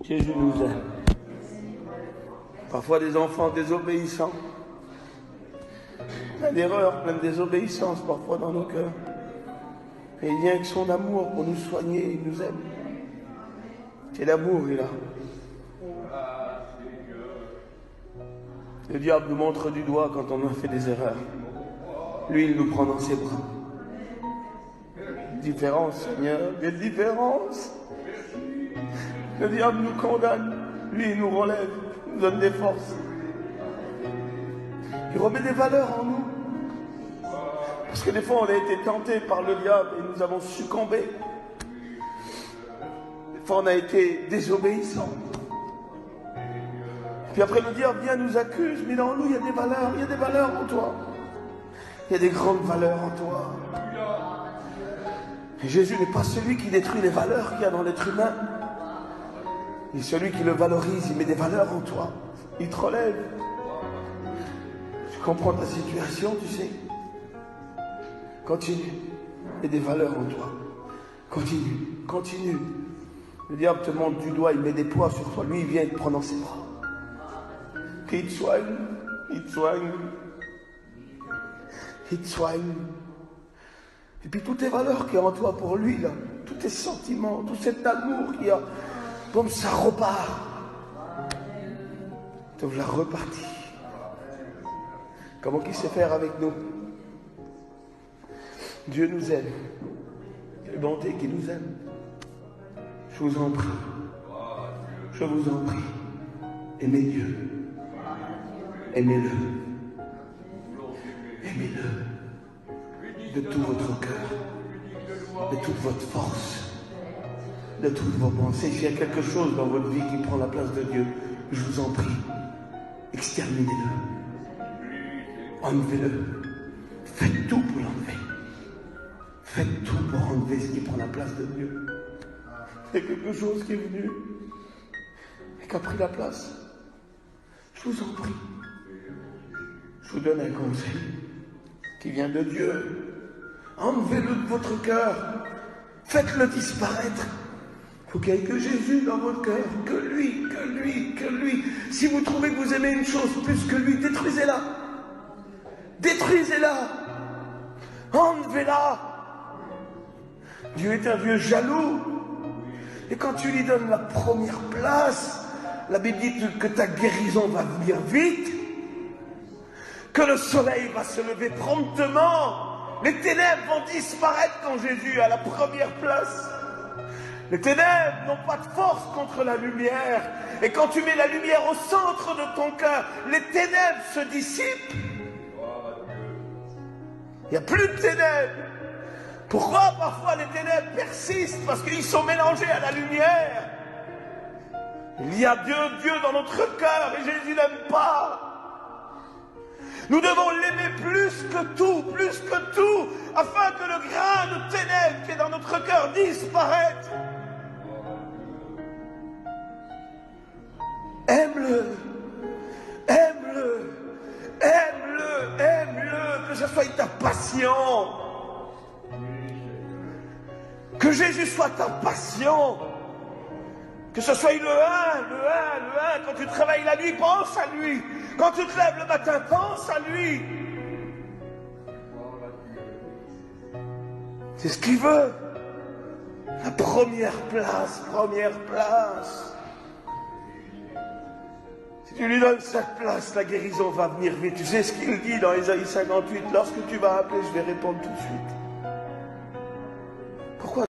Jésus nous aime. Parfois des enfants désobéissants. Plein d'erreurs, plein de désobéissance parfois dans nos cœurs. Mais il vient avec son amour pour nous soigner, il nous aime. C'est l'amour, il a. Le diable nous montre du doigt quand on a fait des erreurs. Lui, il nous prend dans ses bras. Différence, Seigneur, quelle différence. Le diable nous condamne, lui, il nous relève, il nous donne des forces. Il remet des valeurs en nous. Parce que des fois, on a été tentés par le diable et nous avons succombé. Des fois, on a été désobéissants. Puis après, le diable vient nous accuse, mais dans nous, il y a des valeurs en toi. Il y a des grandes valeurs en toi. Et Jésus n'est pas celui qui détruit les valeurs qu'il y a dans l'être humain. Il est celui qui le valorise, il met des valeurs en toi. Il te relève. Tu comprends ta situation, tu sais. Continue. Il y a des valeurs en toi. Continue. Le diable te montre du doigt, il met des poids sur toi. Lui, il vient te prendre dans ses bras. Il te soigne. Et puis toutes les valeurs qu'il y a en toi pour lui, là, tous tes sentiments, tout cet amour qu'il y a, comme ça repart. Tu ouvres la repartie. Comment qu'il sait faire avec nous? Dieu nous aime. Quelle bonté qu'il nous aime. Je vous en prie. Aimez Dieu. Aimez-le. De tout votre cœur, de toute votre force, de toutes vos pensées. S'il y a quelque chose dans votre vie qui prend la place de Dieu, je vous en prie, exterminez-le. Enlevez-le. Faites tout pour l'enlever. Faites tout pour enlever ce qui prend la place de Dieu. Il y a quelque chose qui est venu et qui a pris la place. Je vous en prie. Je vous donne un conseil qui vient de Dieu. Enlevez-le de votre cœur. Faites-le disparaître. Il faut qu'il n'y ait que Jésus dans votre cœur. Que lui. Si vous trouvez que vous aimez une chose plus que lui, détruisez-la. Enlevez-la. Dieu est un Dieu jaloux. Et quand tu lui donnes la première place, la Bible dit que ta guérison va venir vite, que le soleil va se lever promptement. Les ténèbres vont disparaître quand Jésus a la première place. Les ténèbres n'ont pas de force contre la lumière. Et quand tu mets la lumière au centre de ton cœur, les ténèbres se dissipent. Il n'y a plus de ténèbres. Pourquoi parfois les ténèbres persistent? Parce qu'ils sont mélangés à la lumière. Il y a Dieu dans notre cœur et Jésus n'aime pas. Nous devons l'aimer plus que tout, afin que le grain de ténèbres qui est dans notre cœur disparaisse. Aime-le, que ce soit ta passion. Que Jésus soit ta passion. Que ce soit le un. Quand tu travailles la nuit, pense à lui. Quand tu te lèves le matin, pense à lui. C'est ce qu'il veut. La première place. Si tu lui donnes cette place, la guérison va venir vite. Tu sais ce qu'il dit dans Ésaïe 58, lorsque tu vas appeler, je vais répondre tout de suite.